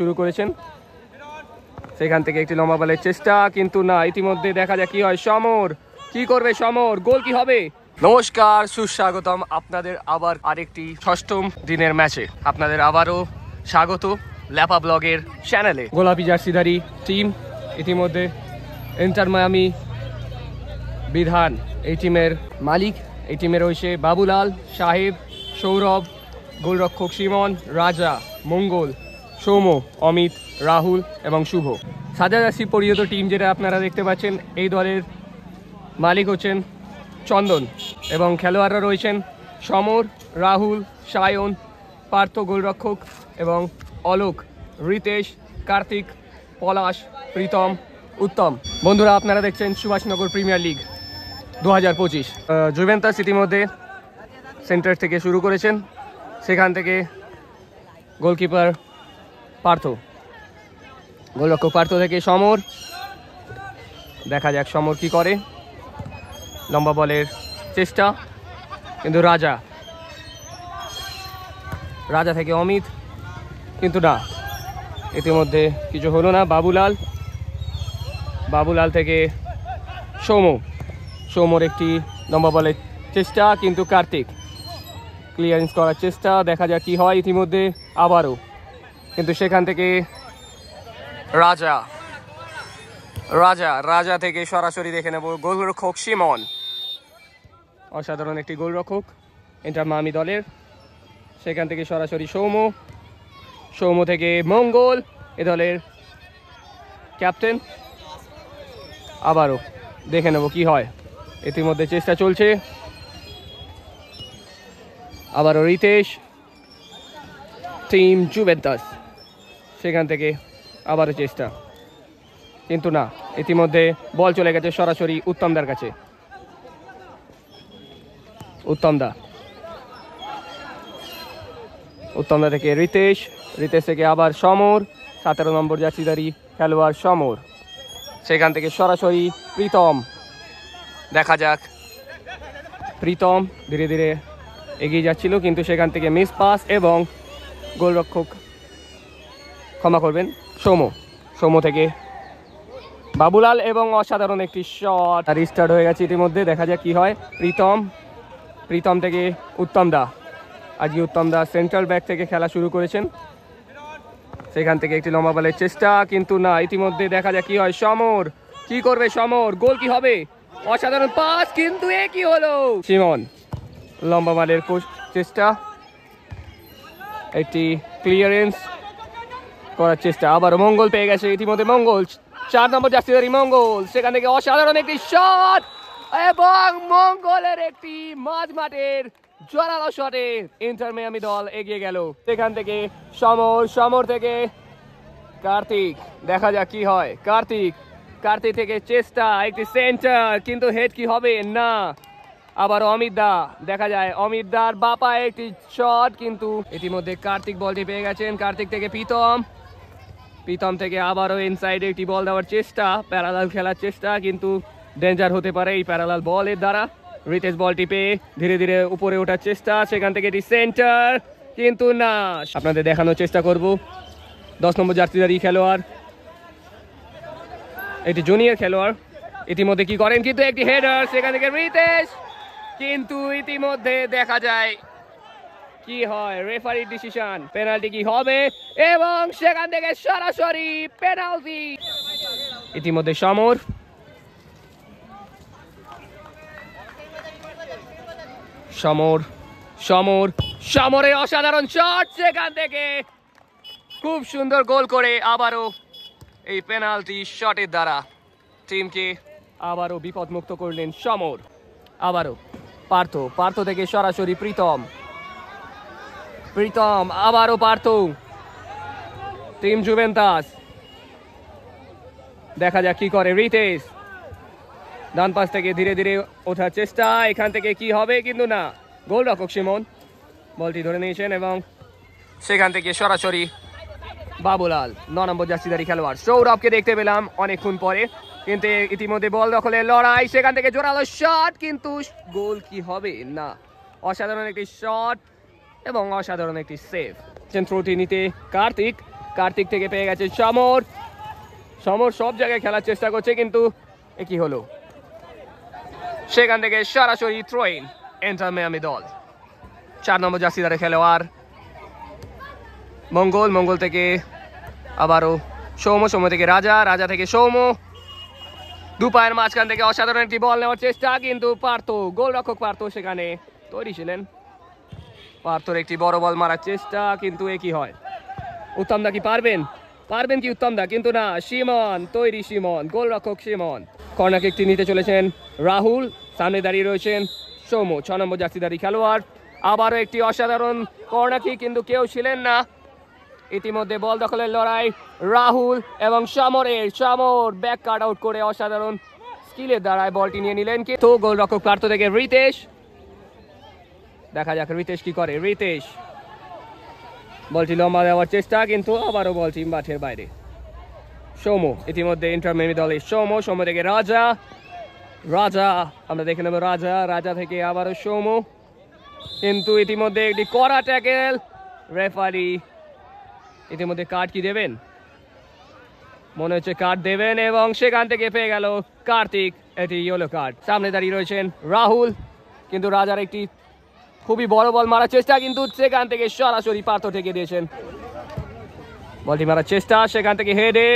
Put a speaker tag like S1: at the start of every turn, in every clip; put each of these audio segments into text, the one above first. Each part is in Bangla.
S1: শুরু করেছেন, সেখান থেকে একটি লম্বা বলের চেষ্টা, কিন্তু না। ইতিমধ্যে দেখা যায় কি হয়। সমর কি করবে, সমর গোল কি হবে। নমস্কার, সুস্বাগতম আপনাদের আবার আরেকটি ষষ্ঠম দিনের ম্যাচে। আপনাদের আবারও স্বাগত ল্যাপা ব্লগের চ্যানেলে। গোলাপি জার্সিধারী টিম ইতিমধ্যে ইন্টার মায়ামি বিধান এই টিমের মালিক। এই টিমে রয়েছে বাবুলাল, সাহেব, সৌরভ, গোলরক্ষক সিমন, রাজা, মঙ্গল, সৌম্য, অমিত, রাহুল এবং শুভ। সাদা জার্সি পরিহিত টিম যেটা আপনারা দেখতে পাচ্ছেন, এই দলের মালিক হচ্ছেন চন্দন এবং খেলোয়াড়রা রয়েছেন সমর, রাহুল, সায়ন, পার্থ গোলরক্ষক এবং অলোক, রিতেশ, কার্তিক, পলাশ, প্রীতম, উত্তম। বন্ধুরা, আপনারা দেখছেন সুভাষনগর প্রিমিয়ার লিগ 2025। জুভেন্টাস ইতিমধ্যে সেন্টার থেকে শুরু করেছেন, সেখান থেকে গোলকিপার পার্থ, গোলরক্ষক পার্থ থেকে সমর। দেখা যাক সমর কি করে। লম্বা বলের চেষ্টা, কিন্তু রাজা থেকে অমিত, কিন্তু না, ইতিমধ্যে কিছু হলো না। বাবুলাল থেকে সৌম্যর একটি লম্বা বলের চেষ্টা, কিন্তু কার্তিক ক্লিয়ারেন্স করার চেষ্টা। দেখা যাক কি হয়। ইতিমধ্যে আবারও, কিন্তু সেখান থেকে রাজা থেকে সরাসরি দেখে নেব গোলরক্ষক সিমন। অসাধারণ একটি গোলরক্ষক ইন্টার মায়ামি দলের। সেখান থেকে সরাসরি সৌম্য থেকে মঙ্গল, এ দলের ক্যাপ্টেন। আবারও দেখে নেব কি হয়। ইতিমধ্যে চেষ্টা চলছে। আবারও রিতেশ, টিম জুভেন্টাস, সেখান থেকে আবারও চেষ্টা, কিন্তু না। ইতিমধ্যে বল চলে গেছে সরাসরি উত্তমদার কাছে। উত্তমদা থেকে রিতেশ থেকে আবার সমর, 17 নম্বর জার্সিধারী খেলোয়াড় সমর। সেখান থেকে সরাসরি প্রীতম। দেখা যাক, প্রীতম ধীরে ধীরে এগিয়ে যাচ্ছিল, কিন্তু সেখান থেকে মিস পাস এবং গোলরক্ষক, ক্ষমা করবেন, সৌম্য থেকে বাবুলাল এবং অসাধারণ একটি শট। রিস্টার্ট হয়ে গেছে ইতিমধ্যে। দেখা যাক কি হয়। প্রীতম থেকে উত্তমদা। আজকে উত্তমদা সেন্ট্রাল ব্যাক থেকে খেলা শুরু করেছেন। সেখান থেকে একটি লম্বা বলের চেষ্টা, কিন্তু না। ইতিমধ্যে দেখা যাক কি হয়। সমর কি করবে, সমর গোল কি হবে। অসাধারণ পাস, কিন্তু এ কি হলো। সিমন লম্বা বলের চেষ্টা, একটি ক্লিয়ারেন্স করার চেষ্টা। আবার মঙ্গল পেয়ে গেছে ইতিমধ্যে। মঙ্গল 4 নম্বর জার্সিধারী মঙ্গল, সেখান থেকে অসাধারণ একটি শট এবং মঙ্গলের একটি মাঝ মাঠের জোরালো শটে ইন্টার মায়ামি দল এগিয়ে গেল। সেখান থেকে সমর থেকে কার্তিক। দেখা যাক কি হয়। কার্তিক থেকে চেষ্টা, একটি সেন্টার, কিন্তু হেড কি হবে না। আবার অমিতদা, দেখা যায় অমিতদার বাপায় একটি শট, কিন্তু ইতিমধ্যে কার্তিক বলটি পেয়ে গেছেন। কার্তিক থেকে প্রীতম থেকে আবারও ইনসাইডে একটি বল দেওয়ার চেষ্টা, প্যারালাল খেলার চেষ্টা, কিন্তু ডেঞ্জার হতে পারে এই প্যারালাল বলের দ্বারা। রিতেশ বলটি পেয়ে ধীরে ধীরে উপরে ওঠার চেষ্টা, সেখান থেকে এটি সেন্টার, কিন্তু না। আপনাদের দেখানোর চেষ্টা করব 10 নম্বর জার্সিধারী খেলোয়াড়, এটি জুনিয়র খেলোয়াড়, ইতিমধ্যে কি করেন, কিন্তু একটি হেডার, সেখান থেকে রিতেশ, কিন্তু ইতিমধ্যে দেখা যায় কি হয়। রেফারির ডিসিশন, পেনাল্টি কি হবে, এবং সেখান থেকে সরাসরি পেনাল্টি। ইতিমধ্যে সমরের অসাধারণ শট, সেখান থেকে খুব সুন্দর গোল করে আবারও এই পেনাল্টি শটের দ্বারা টিমকে আবারও বিপদমুক্ত করলেন সমর। আবারও পার্থ থেকে সরাসরি প্রীতম, আবারও পার্থ, টিম জুভেন্টাস। দেখা যাক কি করে রিতেশ। ডান পাশ থেকে ধীরে ধীরে ওঠার চেষ্টা, এখান থেকে কি হবে, কিন্তু না। গোলরক্ষক সিমন বলটি ধরে নিয়েছেন এবং সেখান থেকে সরাসরি বাবুলাল, 9 নম্বর জার্সিধারী খেলোয়াড় সৌরভকে দেখতে পেলাম অনেকক্ষণ পরে, কিন্তু ইতিমধ্যে বল দখলের লড়াই, সেখান থেকে জোরালো শট, কিন্তু গোল কি হবে না। অসাধারণ একটি শট এবং অসাধারণ একটি সেভ। থ্রোটি নিতে কার্তিক, কার্তিক থেকে পেয়ে গেছে সমর। সমর সব জায়গায় খেলার চেষ্টা করছে, কিন্তু কি হলো, সেখান থেকে সরাসরি থ্রোইন ইন্টার মিয়ামি দল। 4 নম্বর জার্সিদারে খেলোয়াড় মঙ্গল, মঙ্গল থেকে আবারও সৌম্য, সৌম্য থেকে রাজা, রাজা থেকে সৌম্য। দুপায়ের মাঝখান থেকে অসাধারণ একটি বল নেওয়ার চেষ্টা, কিন্তু পার্থ, গোলরক্ষক পার্থ সেখানে তৈরি ছিলেন। পার্থর একটি বড় বল মারার চেষ্টা, কিন্তু কি হয়, উত্তম দা কি পারবেন কি উত্তম দা, কিন্তু না, সিমন তৈরি, সিমন, গোলরক্ষক সিমন। কর্নার কিকটি নিতে চলেছেন রাহুল, সামনে দাঁড়িয়ে রয়েছেন সৌম্য, 6 নম্বর জার্সিধারী খেলোয়াড়। আবারও একটি অসাধারণ কর্নার কিক, কিন্তু কেউ ছিলেন না। ইতিমধ্যে বল দখলের লড়াই রাহুল এবং সমরের। সমর ব্যাক কাট আউট করে অসাধারণ স্কিলের দ্বারায় বলটি নিয়ে নিলেন, কিন্তু গোলরক্ষক প্রার্থ থেকে রিতেশ। দেখা যাক রিতেশ কি করে। রিতেশ বলটি লম্বা দেওয়ার চেষ্টা, কিন্তু আবারও বলটি মাঠের বাইরে। সৌম্য, ইতিমধ্যে ইন্টার মিয়ামি দলের সৌম্য, সৌম্য থেকে রাজা, রাজা আমরা দেখে নেব রাজা, রাজা থেকে আবারও সৌম্য, কিন্তু ইতিমধ্যে একটি কড়া ট্যাকেল। রেফারি ইতিমধ্যে কার্ড কি দেবেন, মনে হচ্ছে কার্ড দেবেন, এবং সেখান থেকে পেয়ে গেল কার্তিক এটি ইয়েলো কার্ড। সামনে দাঁড়িয়ে রয়েছেন রাহুল, কিন্তু রাজার একটি খুবই বড় বল মারার চেষ্টা, কিন্তু সেখান থেকে সরাসরি পার্থ থেকে দিয়েছেন বলটি মারার চেষ্টা, সেখান থেকে হেডে।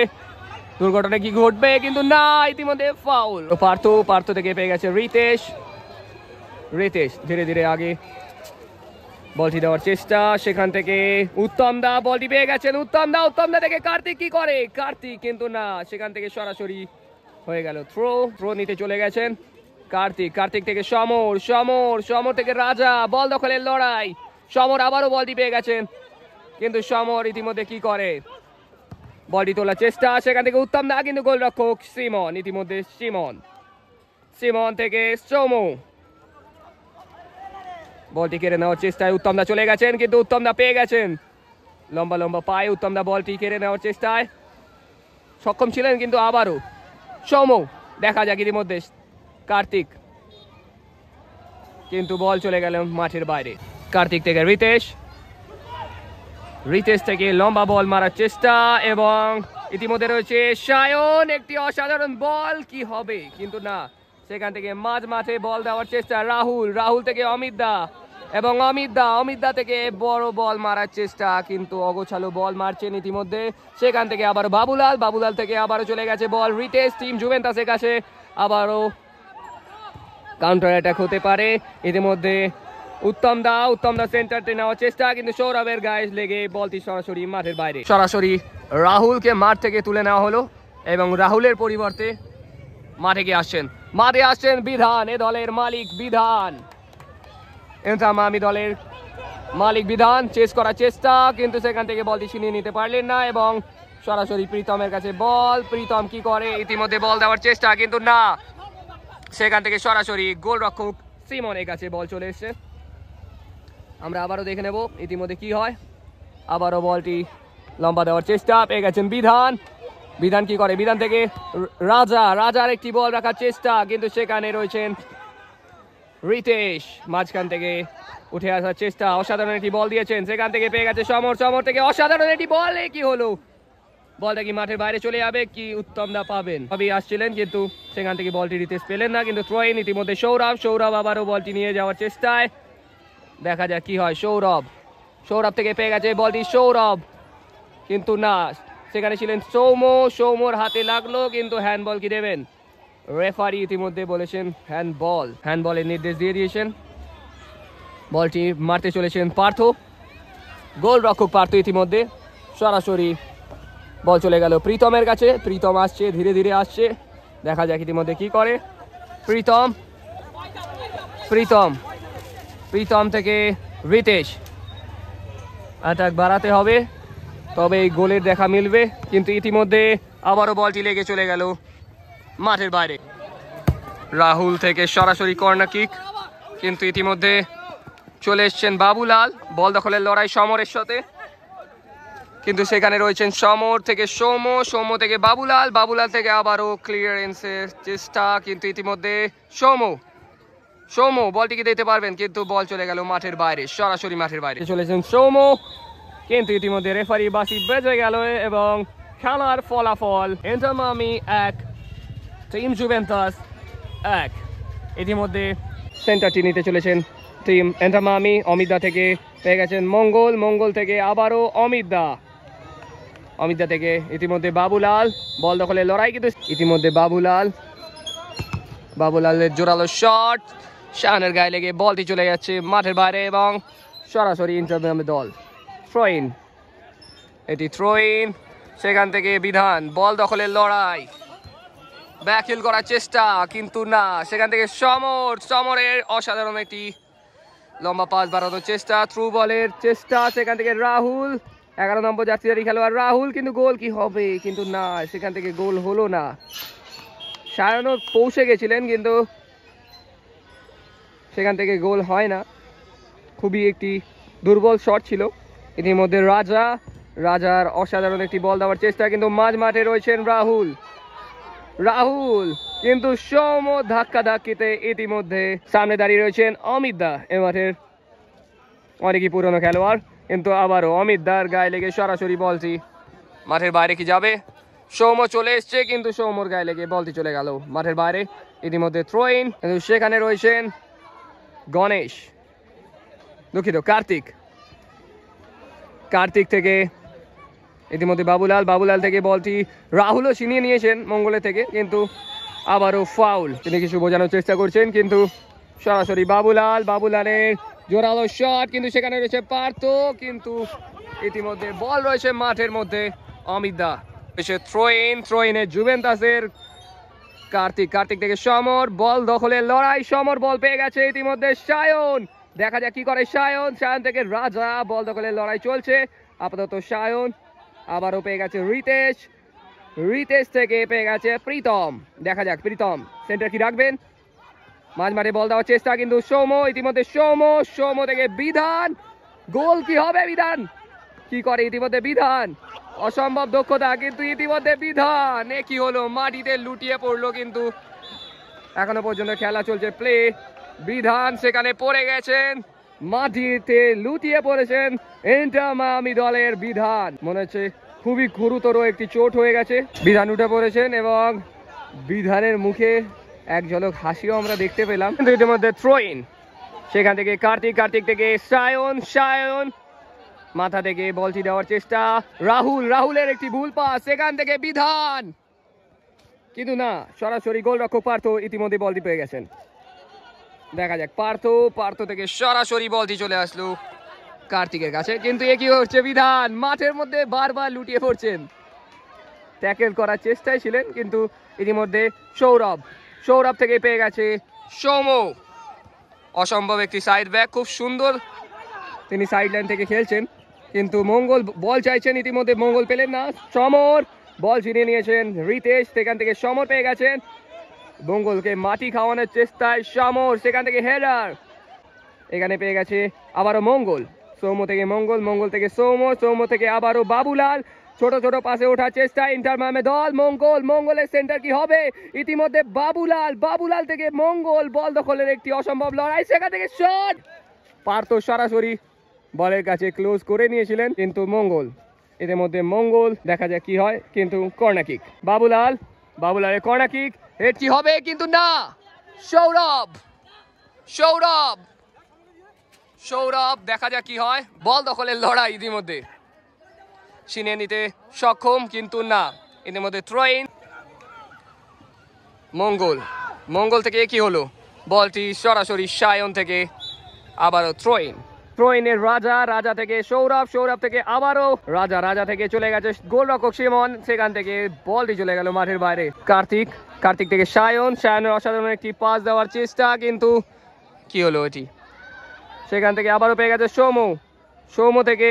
S1: দুর্ঘটনা কি ঘটবে, কিন্তু না, ইতিমধ্যে ফাউল। পার্থ, পার্থ থেকে পেয়ে গেছে রিতেশ। রিতেশ ধীরে ধীরে আগে বলটি দেওয়ার চেষ্টা, সেখান থেকে উত্তম দা বলটি পেয়ে গেছেন। উত্তম দা, উত্তম দা থেকে কার্তিক কি করে, কার্তিক, কিন্তু না, সেখান থেকে সরাসরি হয়ে গেল থ্রো। থ্রো নিতে চলে গেছেন কার্তিক, কার্তিক থেকে সমর, সমর, সমর থেকে রাজা, বল দখলের লড়াই। সমর আবারও বলটি পেয়ে গেছেন, কিন্তু সমর ইতিমধ্যে কি করে, বলটি তোলার চেষ্টা, সেখান থেকে উত্তম দা, কিন্তু গোলরক্ষক সিমন। ইতিমধ্যে সিমন, সিমন থেকে সৌম্য বলটি কেড়ে নেওয়ার চেষ্টায় উত্তম দা চলে গেছেন, কিন্তু উত্তম দা পেয়ে গেছেন লম্বা লম্বা পায়ে। উত্তম দা বলটি কেড়ে নেওয়ার চেষ্টায় সক্ষম ছিলেন, কিন্তু আবারও সৌম্য। দেখা যাক ইতিমধ্যে কার্তিক, কিন্তু বল চলে গেল মাঠের বাইরে। কার্তিক থেকে রিতেশ, রিতেশ থেকে লম্বা বল মারার চেষ্টা, এবং ইতিমধ্যে রয়েছে সায়ন, একটি অসাধারণ বল, কি হবে, কিন্তু না, সেখান থেকে মাঝ মাঠে বল দেওয়ার চেষ্টা রাহুল, রাহুল থেকে অমিত দা, এবং অমিত দা, অমিত দা থেকে বড় বল মারার চেষ্টা, কিন্তু অগোছালো বল মারছেন ইতিমধ্যে। সেখান থেকে আবার বাবুলাল, বাবুলাল থেকে আবারও চলে গেছে বল রিতেশ, টিম জুভেন্টাসের কাছে আবারও কাউন্টার অ্যাটাক হতে পারে। ইতিমধ্যে উত্তম দা, উত্তম দা সেন্টারতে নেওয়ার চেষ্টা, কিন্তু সৌরভের গায়ে লেগে বলটি সরাসরি মাঠের বাইরে। সরাসরি রাহুলকে মাঠ থেকে তুলে নেওয়া হলো, এবং রাহুলের পরিবর্তে মাঠে আসছেন বিধান, এ দলের মালিক বিধান, ইন্টার মিয়ামি দলের মালিক বিধান। চেস করার চেষ্টা, কিন্তু সেখান থেকে বলটি ছিনিয়ে নিতে পারলেন না, এবং সরাসরি প্রীতমের কাছে বল। প্রীতম কি করে, ইতিমধ্যে বল দেওয়ার চেষ্টা, কিন্তু না, সেখান থেকে সরাসরি গোলরক্ষক সিমনের কাছে বল চলে এসছে। আমরা আবারও দেখে নেব ইতিমধ্যে কি হয়। আবারও বলটি লম্বা দেওয়ার চেষ্টা, পেয়ে গেছেন বিধান। বিধান কি করে, বিধান থেকে রাজা, রাজার একটি বল রাখার চেষ্টা, কিন্তু সেখানে রয়েছেন রিতেশ, মাঝখান থেকে উঠে আসার চেষ্টা, অসাধারণ একটি বল দিয়েছেন, সেখান থেকে পেয়ে গেছে সমর, সমর থেকে অসাধারণ একটি বল, কি হলো, বলটা কি মাঠের বাইরে চলে যাবে, কি উত্তম দা পাবেন, সবই আসছিলেন, কিন্তু সেখান থেকে বলটি রিতেশ পেলেন না, কিন্তু থ্রোইন। ইতিমধ্যে সৌরভ, সৌরভ আবারও বলটি নিয়ে যাওয়ার চেষ্টায়, দেখা যাক কি হয়। সৌরভ, সৌরভ থেকে পেয়ে গেছে বলটি সৌরভ, কিন্তু না, সেখানে ছিলেন সৌম্য, সৌম্যর হাতে লাগলো, কিন্তু হ্যান্ডবল কি দেবেন, রেফারি ইতিমধ্যে বলেছেন হ্যান্ডবল, হ্যান্ডবলের নির্দেশ দিয়ে দিয়েছেন। বলটি মারতে চলেছেন পার্থ, গোলরক্ষক পার্থ। ইতিমধ্যে সরাসরি বল চলে গেল প্রীতমের কাছে, প্রীতম আসছে, ধীরে ধীরে আসছে, দেখা যাক ইতিমধ্যে কি করে। প্রীতম, প্রীতম, প্রীতম থেকে রিতেশ, অ্যাটাক বাড়াতে হবে, তবে এই গোলের দেখা মিলবে, কিন্তু ইতিমধ্যে আবারও বলটি লেগে চলে গেল মাঠের বাইরে। রাহুল থেকে সরাসরি কর্নার কিক, কিন্তু ইতিমধ্যে চলে এসছেন বাবুলাল, বল দখলের লড়াই সমরের সাথে, কিন্তু সেখানে রয়েছেন সমর থেকে সৌম্য, সৌম্য থেকে বাবুলাল, বাবুলাল থেকে আবারও ক্লিয়ারেন্সের চেষ্টা, কিন্তু ইতিমধ্যে সৌম্য, সৌম্য বলটিকে দিতে পারবেন, কিন্তু বল চলে গেল মাঠের বাইরে, সরাসরি মাঠের বাইরে চলেছেন সৌম্য, কিন্তু ইতিমধ্যে রেফারি বাঁশি বেজে গেল এবং খেলার ফলাফল ইন্টার মায়ামি 1 টিম জুভেন্টাস 1। ইতিমধ্যে সেন্টারটি নিতে চলেছেন টিম ইন্টার মায়ামি। অমিত দা থেকে পেয়ে গেছেন মঙ্গল, মঙ্গল থেকে আবারও অমিত দা, অমিত দা থেকে ইতিমধ্যে বাবুলাল, বল দখলের লড়াই কিন্তু ইতিমধ্যে বাবুলালের জোরালো শট, শাহানের গায়ে লেগে বলটি চলে যাচ্ছে মাঠের বাইরে এবং সরাসরি ইন্টার মায়ামি দল থ্রোইন। এটি থ্রোইন, সেখান থেকে বিধান, বল দখলের লড়াই, ব্যাকহিল করার চেষ্টা কিন্তু না, সেখান থেকে সমরের অসাধারণ একটি লম্বা পাস বাড়ানোর চেষ্টা, থ্রু বলের চেষ্টা, সেখান থেকে রাহুল 11 নম্বর জার্সিধারী খেলোয়াড় রাহুল, কিন্তু গোল কি হবে, কিন্তু না, সেখান থেকে গোল হলো না। সায়নও পৌঁছে গেছিলেন কিন্তু সেখান থেকে গোল হয় না, খুবই একটি দুর্বল শট ছিল। ইতিমধ্যে রাজার অসাধারণ একটি বল দেওয়ার চেষ্টা, কিন্তু মাঝ মাঠে রয়েছেন রাহুল কিন্তু ধাক্কাধাক্কিতে ইতিমধ্যে সামনে দাঁড়িয়ে রয়েছেন অমিত দা, এ মাঠের অনেকই পুরনো খেলোয়াড়, কিন্তু আবারও অমিত দার গায়ে লেগে সরাসরি বলটি মাঠের বাইরে কি যাবে, সৌম্য চলে এসছে কিন্তু সৌম্যর গায়ে লেগে বলটি চলে গেল মাঠের বাইরে। ইতিমধ্যে থ্রোইন, কিন্তু সেখানে রয়েছেন গণেশ, দুঃখিত কার্তিক থেকে ইতিমধ্যে বাবুলাল থেকে বলটি রাহুলও ছিনিয়ে নিয়েছেন মঙ্গলের থেকে, কিন্তু আবারও ফাউল, তিনি কিছু বোঝানোর চেষ্টা করছেন কিন্তু সরাসরি বাবুলালের জোরালো শট, কিন্তু সেখানে রয়েছে পার্থ, কিন্তু ইতিমধ্যে বল রয়েছে মাঠের মধ্যে অমিত দা, এসে থ্রোইনের জুভেন্টাসের কার্তিক থেকে সমর, বল দখলের লড়াই, সমর বল পেয়ে গেছে ইতিমধ্যে সায়ন, দেখা যাক কি করে সায়ন থেকে রাজা, বল দখলের লড়াই চলছে আপাতত সায়ন, আবারও পেয়ে গেছে রিতেশ থেকে পেয়ে গেছে প্রীতম, দেখা যাক প্রীতম সেন্টার কি রাখবেন, মাঝ মাঠে বল দেওয়ার চেষ্টা কিন্তু ইতিমধ্যে সৌম্য থেকে বিধান, গোল কি হবে, বিধান কি করে ইতিমধ্যে বিধান, অসম্ভব দক্ষতা, কিন্তু ইতিমধ্যে বিধান এ কি হলো, মাটিতে লুটিয়ে পড়লো, কিন্তু এখনো পর্যন্ত খেলা চলছে প্লে, বিধান সেখানে পড়ে গেছেন, মাটিতে লুটিয়ে পড়েছেন ইন্টার মায়ামি দলের বিধান, মনে হচ্ছে খুবই গুরুতর একটি চোট হয়ে গেছে, বিধান উঠে পড়েছেন এবং বিধানের মুখে এক ঝলক হাসিও আমরা দেখতে পেলাম। কিন্তু ইতিমধ্যে থ্রোইন, সেখান থেকে কার্তিক থেকে সায়ন মাথা থেকে বলটি দেওয়ার চেষ্টা, রাহুলের একটি ভুল পাস, সেখান থেকে বিধান, কিন্তু না, সরাসরি গোলরক্ষক পার্থ ইতিমধ্যে বলটি পেয়ে গেছেন, দেখা যাক পার্থ থেকে সরাসরি বলটি চলে আসলো কার্তিকের কাছে, কিন্তু এ কি হচ্ছে, বিধান মাঠের মধ্যে বারবার লুটিয়ে পড়ছেন, ট্যাকেল করার চেষ্টায় ছিলেন কিন্তু ইতিমধ্যে সৌরভ থেকে পেয়ে গেছে সৌম্য, অসম্ভব একটি সাইড ব্যাক, খুব সুন্দর তিনি সাইড লাইন থেকে খেলছেন, কিন্তু মঙ্গল বল চাইছেন, ইতিমধ্যে মঙ্গল পেলেন না, সমর বল ছিনিয়ে নিয়েছেন রিতেশ, সেখান থেকে সমর পেয়ে গেছেন, মঙ্গলকে মাটি খাওয়ানোর চেষ্টায় সমর, সেখান থেকে হেডার, এখানে পেয়ে গেছে আবারও সৌম্য থেকে মঙ্গল থেকে সৌম্য থেকে আবারও বাবুলাল, ছোট পাশে ওঠার চেষ্টা ইন্টার মায়ামি দল, মঙ্গলের সেন্টার কি হবে, ইতিমধ্যে বাবুলাল থেকে মঙ্গল, বল দখলের একটি অসম্ভব লড়াই, সেখান থেকে শট, পার্থ সরাসরি বলের কাছে ক্লোজ করে নিয়েছিলেন কিন্তু ইতিমধ্যে দেখা যাক কি হয়, কিন্তু কর্নার কিক, বাবুলালের কর্নার কিক, হেড কি হবে, কিন্তু না, সৌরভ দেখা যাক কি হয়, বল দখলের লড়াই ইতিমধ্যে ছিনিয়ে নিতে সক্ষম, কিন্তু না, ইতিমধ্যে থ্রোইন, মঙ্গল থেকে কি হলো, বলটি সরাসরি সায়ন থেকে আবারও থ্রোইনের রাজা থেকে সৌরভ থেকে আবারও রাজা থেকে চলে গেছে গোলরক্ষক সিমন, সেখান থেকে বলটি চলে গেল মাঠের বাইরে, কার্তিক থেকে সায়নের অসাধারণ একটি পাস দেওয়ার চেষ্টা, কিন্তু কি হলো এটি, সেখান থেকে আবারও পেয়ে গেছে সৌম্য থেকে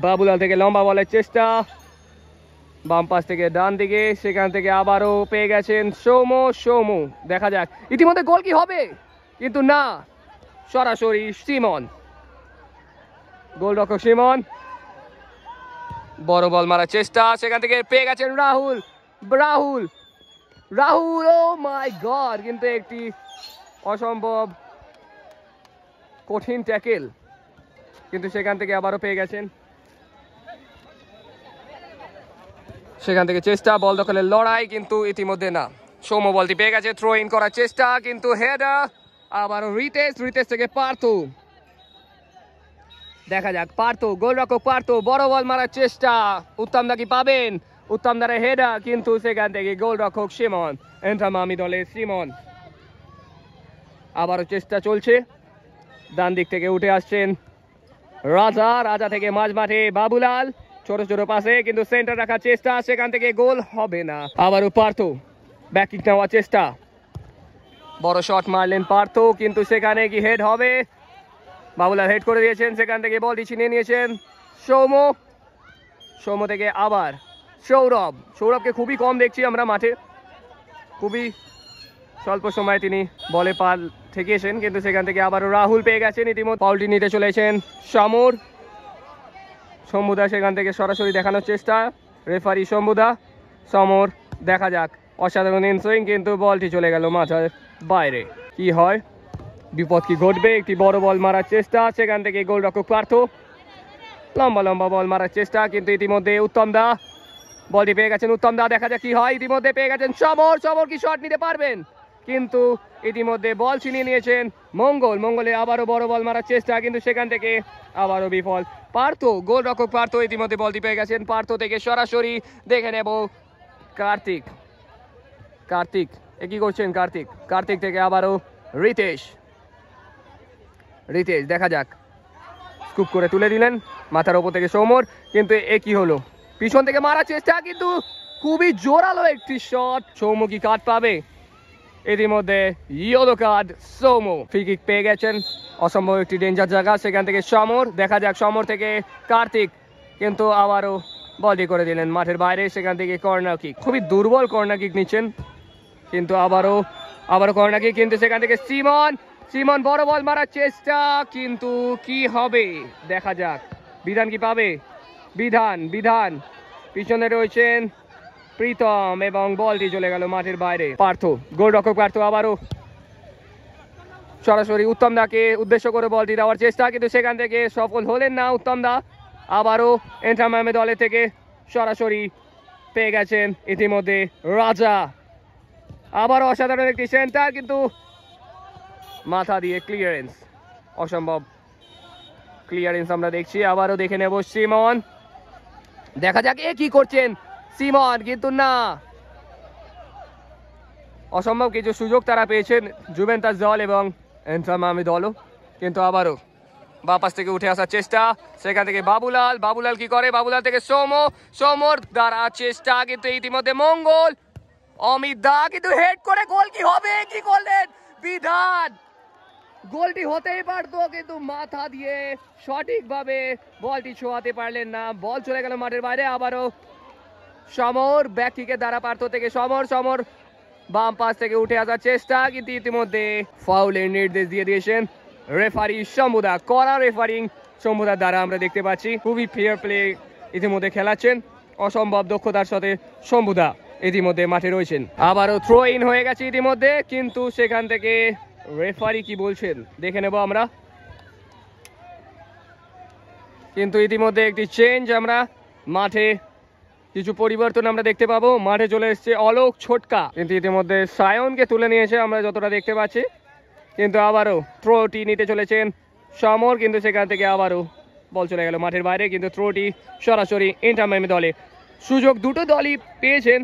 S1: বাবুলাল থেকে লম্বা বলের চেষ্টা, বাম পাশ থেকে ডান দিকে, সেখান থেকে আবারও পেয়ে গেছেন সৌম্য, দেখা যাক ইতিমধ্যে গোল কি হবে, কিন্তু না, সরাসরি গোলরক্ষক সিমন বড় বল মারার চেষ্টা, সেখান থেকে পেয়ে গেছেন রাহুল ও মাই গড, কিন্তু একটি অসম্ভব কঠিন ট্যাকেল, কিন্তু সেখান থেকে আবারও পেয়ে গেছেন, সেখান থেকে চেষ্টা, বল দখলের লড়াই, কিন্তু ইতিমধ্যে না। সৌম্য বলটি পেয়ে গেছে, থ্রো ইন করার চেষ্টা, কিন্তু হেডার। আবারও রিতেশ থেকে পার্থ, দেখা যাক পার্থ, গোলরক্ষক পার্থ বড় বল মারার চেষ্টা, উত্তম দা কি পাবেন? উত্তম দারের হেডার, কিন্তু সেখান থেকে গোলরক্ষক সিমন, ইন্টার মায়ামি দলের সিমন। আবারও চেষ্টা চলছে, ডান দিক থেকে উঠে আসছেন রাজা থেকে মাঝ মাঠে বাবুলাল, ছোট ছোট পাশে, কিন্তু সেন্টার রাখার চেষ্টা, সেখান থেকে গোল হবে না। আবারও পার্থ ব্যাক কিক নেওয়ার চেষ্টা, বড় শট মারলেন পার্থ, কিন্তু সেখানে কি হেড হবে? বাবুলাল হেড করে দিয়েছেন, সেখান থেকে বলটি ছিনিয়ে নিয়েছেন সৌম্য থেকে আবার সৌরভকে খুবই কম দেখছি আমরা মাঠে, খুবই স্বল্প সময় তিনি বলে পাল ঠেকিয়েছেন, কিন্তু সেখান থেকে আবারও রাহুল পেয়ে গেছেন, ইতিমধ্যে পাউলটি নিতে চলেছেন শম্ভুদা, সেখান থেকে সরাসরি দেখানোর চেষ্টা, রেফারি সমর, দেখা যাক, অসাধারণ ইনসুইং, কিন্তু বলটি চলে গেল মাথার বাইরে। কি হয়, বিপদ কি ঘটবে? একটি বড় বল মারার চেষ্টা, সেখান থেকে গোলরক্ষক পার্থ লম্বা বল মারার চেষ্টা, কিন্তু ইতিমধ্যে উত্তম দা বলটি পেয়ে গেছেন, উত্তম দা, দেখা যাক কি হয়। ইতিমধ্যে পেয়ে গেছেন সমর কি শট নিতে পারবেন? কিন্তু ইতিমধ্যে বল ছিনিয়ে নিয়েছেন মঙ্গলে, আবারও বড় বল মারার চেষ্টা, কিন্তু সেখান থেকে আবারও বিফল। পার্থ, গোলরক্ষক পার্থ ইতিমধ্যে বলটি পেয়ে গেছেন, পার্থ থেকে সরাসরি দেখে নেব কার্তিক কি করছেন? কার্তিক থেকে আবারও রিতেশ, দেখা যাক, স্কুপ করে তুলে দিলেন মাথার ওপর থেকে সৌম্যর, কিন্তু কি হলো? পিছন থেকে মারার চেষ্টা, কিন্তু খুবই জোরালো একটি শট, সৌম্য কি কাট পাবে? ইতিমধ্যে yellow card, Soumya free kick পেয়ে গেছেন, অসম্ভব একটি ডেঞ্জার জায়গা, সেখান থেকে সমর, দেখা যাক সমর থেকে কার্তিক, কিন্তু আবারও বলটি করে দিলেন মাঠের বাইরে, সেখান থেকে কর্নার কিক, খুবই দুর্বল কর্নার কিক নিচ্ছেন, কিন্তু আবারও কর্নার কিক, কিন্তু সেখান থেকে সিমন বড় বল মারার চেষ্টা, কিন্তু কি হবে দেখা যাক, বিধান কি পাবে? বিধান পিছনে রয়েছেন প্রীতম, এবং বলটি চলে গেল মাঠের বাইরে। পার্থ, গোলরক্ষক পার্থ আবারও সরাসরি উত্তম দাকে উদ্দেশ্য করে বলটি দেওয়ার চেষ্টা, কিন্তু সেখান থেকে সফল হলেন না উত্তম দা। আবারও ইন্টার মায়ামি দলের থেকে সরাসরি পেয়ে গেছেন ইতিমধ্যে রাজা, আবারও অসাধারণ একটি সেন্টার, কিন্তু মাথা দিয়ে ক্লিয়ারেন্স, অসম্ভব ক্লিয়ারেন্স আমরা দেখছি। আবারও দেখে নেব সিমন, দেখা যাক কি করছেন সিমন, কিন্তু না, অসম্ভব কিছু সুযোগ তারা পেয়েছেন জুভেন্টাস দল এবং ইন্টার মায়ামি দলও, কিন্তু আবারও বাপাস থেকে উঠে আসার চেষ্টা, সেখান থেকে বাবুলাল কি করে? বাবুলাল থেকে সৌমর দ্বারা চেষ্টা, কিন্তু ইতিমধ্যে মঙ্গল, অমিত দা, কিন্তু হেড করে গোল কি হবে? কি করলেন বিধান? গোলটি হতেই পারতো, কিন্তু মাথা দিয়ে সঠিকভাবে বলটি ছোঁয়াতে পারলেন না, বল চলে গেল মাঠের বাইরে। আবারও সমর ব্যাক কিকের দ্বারা পার্থ থেকে সমর বাম পাশ থেকে উঠে আসার চেষ্টা, কিন্তু ইতিমধ্যে ফাউলের নির্দেশ দিয়ে দিয়েছেন রেফারি শম্ভুদা, কড়া রেফারিং শম্ভুদার দ্বারা আমরা দেখতে পাচ্ছি, খুবই ফেয়ার প্লে ইতিমধ্যে খেলাচ্ছেন, অসম্ভব দক্ষতার সাথে শম্ভুদা ইতিমধ্যে মাঠে রয়েছেন। আবারও থ্রো ইন হয়ে গেছে ইতিমধ্যে, কিন্তু সেখান থেকে রেফারি কি বলছেন দেখে নেব আমরা, কিন্তু ইতিমধ্যে একটি চেঞ্জ, আমরা মাঠে কিছু পরিবর্তন আমরা দেখতে পাবো। মাঠে চলে এসছে অলোক ছোটকা, কিন্তু ইতিমধ্যে সায়নকে তুলে নিয়েছে আমরা যতটা দেখতে পাচ্ছি, কিন্তু আবারও থ্রোটি নিতে চলেছেন সমর, কিন্তু সেখান থেকে আবারও বল চলে গেল মাঠের বাইরে, কিন্তু থ্রোটি সরাসরি ইন্টার মায়ামি দলে। সুযোগ দুটো দলই পেয়েছেন,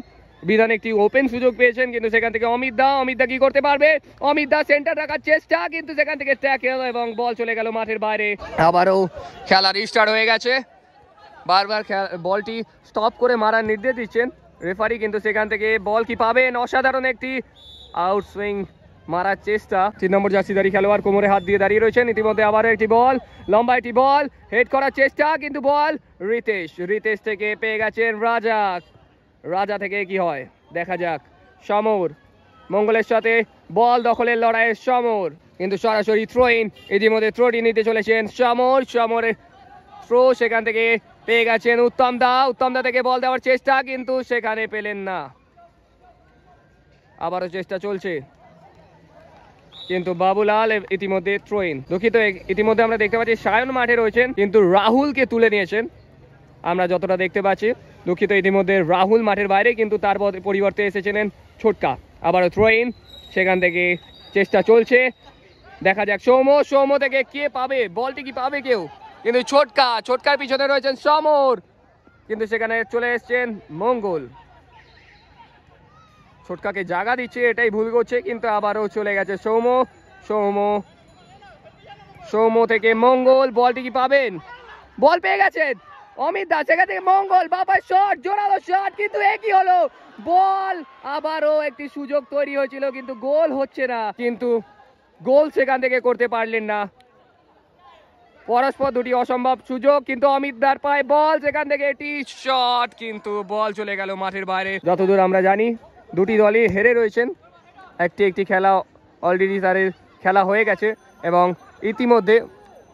S1: বিধান একটি ওপেন সুযোগ পেয়েছেন, কিন্তু সেখান থেকে অমিত দা কি করতে পারবে? অমিত দা সেন্টার রাখার চেষ্টা, কিন্তু সেখান থেকে ট্যাকেল এবং বল চলে গেল মাঠের বাইরে। আবারও খেলা রিস্টার্ট হয়ে গেছে, বারবার বলটি স্টপ করে মারার নির্দেশ দিচ্ছেন রেফারি, কিন্তু সেখান থেকে বল কি পাবেন? অসাধারণ একটি আউট সুইং মারার চেষ্টা, 3 নম্বর জার্সিধারী খেলোয়াড় কোমরে হাত দিয়ে দাঁড়িয়ে রয়েছেন। ইতিমধ্যে আবারও একটি বল, লম্বা একটি বল, হেড করার চেষ্টা, কিন্তু বল রিতেশ থেকে পেয়ে গেছেন রাজা থেকে কি হয় দেখা যাক। সমর মঙ্গলের সাথে বল দখলের লড়াইয়ে সমর, কিন্তু সরাসরি থ্রো ইন, ইতিমধ্যে থ্রোটি নিতে চলেছেন সমরের থ্রো, সেখান থেকে পেয়ে গেছেন উত্তম দা থেকে বল দেওয়ার চেষ্টা, কিন্তু সেখানে পেলেন না। আবারও চেষ্টা চলছে, কিন্তু বাবুলাল ইতিমধ্যে থ্রোইন। দুঃখিত, ইতিমধ্যে আমরা দেখতে পাচ্ছি সায়ন মাঠে রয়েছেন কিন্তু রাহুলকে তুলে নিয়েছেন আমরা যতটা দেখতে পাচ্ছি। দুঃখিত, ইতিমধ্যে রাহুল মাঠের বাইরে কিন্তু তার পরিবর্তে এসেছিলেন ছোটকা। আবারও থ্রোইন, সেখান থেকে চেষ্টা চলছে, দেখা যাক সৌম্য থেকে কে পাবে বলটি, কি পাবে কেউ, কিন্তু ছোটকার পিছনে রয়েছেন সমর, কিন্তু সেখানে চলে এসছেন মঙ্গল। ছোটকাকে জায়গা দিচ্ছে, এটাই ভুল করছে, কিন্তু আবারও চলে গেছে সৌম্য থেকে মঙ্গল, বলটি কি পাবেন, বল পেয়ে গেছেন অমিত দাস, সেখান থেকে মঙ্গল, বাবা শট, জোরালো শট, কিন্তু একই হলো বল। আবারও একটি সুযোগ তৈরি হয়েছিল কিন্তু গোল হচ্ছে না, কিন্তু গোল সেখান থেকে করতে পারলেন না। পরস্পর দুটি অসম্ভব সুযোগ, কিন্তু অমিত দার পায় বল, সেখান থেকে এটি শট, কিন্তু বল চলে গেল মাঠের বাইরে। যতদূর আমরা জানি দুটি দলই হেরে রয়েছেন, একটি খেলা অলরেডি তাদের খেলা হয়ে গেছে এবং ইতিমধ্যে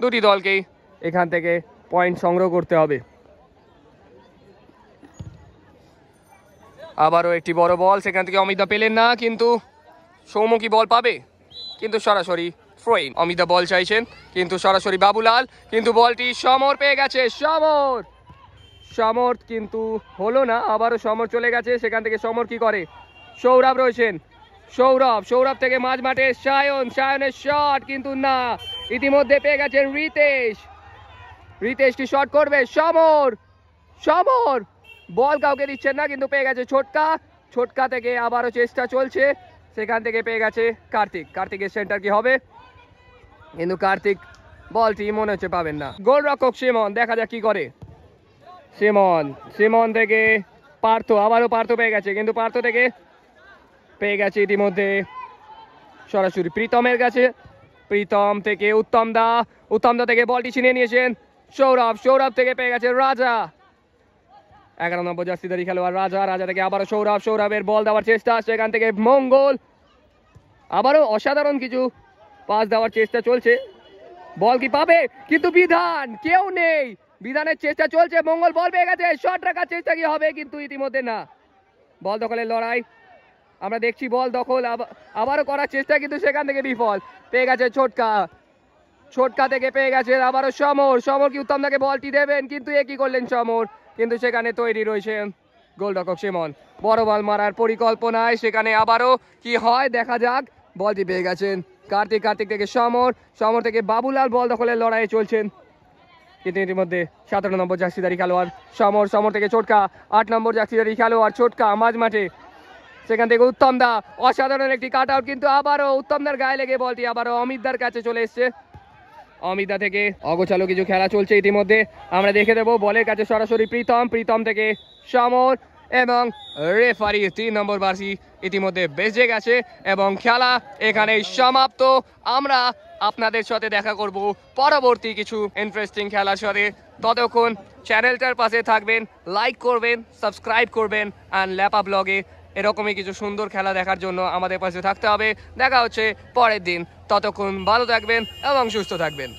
S1: দুটি দলকেই এখান থেকে পয়েন্ট সংগ্রহ করতে হবে। আবারও একটি বড় বল, সেখান থেকে অমিত দা পেলেন না, কিন্তু সৌম্য কি বল পাবে, কিন্তু সরাসরি থ্রোইন। অমিত দা বল চাইছেন কিন্তু সরাসরি বাবুলাল, কিন্তু বলটি সমর পেয়ে গেছে, সমর কিন্তু হলো না, আবারও সমর চলে গেছে, সেখান থেকে সমর কি করে, সৌরভ রয়েছেন, সৌরভ থেকে মাঝ মাঠে সায়নের শট, কিন্তু না, ইতিমধ্যে পেয়ে গেছেন রিতেশ কি শট করবে, সমর বল কাউকে দিচ্ছেন না, কিন্তু পেয়ে গেছে ছোটকা থেকে আবারও চেষ্টা চলছে, সেখান থেকে পেয়ে গেছে কার্তিকের সেন্টার কি হবে, কিন্তু কার্তিক বলটি মনে হচ্ছে পাবেন না। গোলরক্ষক সিমন, দেখা যাক কি করে। সিমন থেকে আবারও পার্থ পেয়ে গেছে, কিন্তু পার্থ থেকে পেয়ে গেছে ইতিমধ্যে সরাসরি প্রীতমের কাছে, প্রীতম থেকে উত্তম দা থেকে বলটি ছিনিয়ে নিয়েছেন সৌরভ থেকে পেয়ে গেছে রাজা, 11 নম্বর জার্সিধারী খেলোয়াড় রাজা থেকে আবারও সৌরভের বল দেওয়ার চেষ্টা, সেখান থেকে মঙ্গল, আবারও অসাধারণ কিছু পাস দেওয়ার চেষ্টা চলছে, বল কি পাবে, কিন্তু কেউ নেই, বিধানের চেষ্টা চলছে, মঙ্গল বল পেয়ে গেছে, শট রাখার চেষ্টা কি হবে, কিন্তু ইতিমধ্যে না, বল দখলের লড়াই আমরা দেখছি, বল দখল আবারও করার চেষ্টা, কিন্তু সেখান থেকে বিফল, পেয়ে গেছে ছোটকা থেকে পেয়ে গেছে আবারও সমর কি উত্তম দাকে বলটি দেবেন, কিন্তু একই করলেন সমর, কিন্তু সেখানে তৈরি রয়েছে গোলরক্ষক সিমন, বড় বল মারার পরিকল্পনায়, সেখানে আবারও কি হয় দেখা যাক, বলটি পেয়ে গেছেন কার্তিক থেকে সমর থেকে বাবুলাল, বল দখলের লড়াইয়ে চলছেন, কিন্তু ইতিমধ্যে 17 নম্বর জার্সিধারী খেলোয়াড় সমর থেকে ছোটকা, 8 নম্বর জার্সিধারী খেলোয়াড় ছোটকা মাঝ মাঠে, সেখান থেকে উত্তম দা, অসাধারণ একটি কাট আউট, কিন্তু আবারও উত্তম দার গায়ে লেগে বলটি আবারও অমিত দার কাছে চলে এসছে, অমিত দা থেকে অগোছালো কিছু খেলা চলছে ইতিমধ্যে, আমরা দেখে দেবো, বলের কাছে সরাসরি প্রীতম থেকে সমর, এবং রেফারি 3 নম্বর বার্সি ইতিমধ্যে বেজে গেছে এবং খেলা এখানেই সমাপ্ত। আমরা আপনাদের সাথে দেখা করব পরবর্তী কিছু ইন্টারেস্টিং খেলার সাথে, ততক্ষণ চ্যানেলটার পাশে থাকবেন, লাইক করবেন, সাবস্ক্রাইব করবেন, অ্যান্ড ল্যাপা ব্লগে এরকমই কিছু সুন্দর খেলা দেখার জন্য আমাদের পাশে থাকতে হবে। দেখা হচ্ছে পরের দিন, ততক্ষণ ভালো থাকবেন এবং সুস্থ থাকবেন।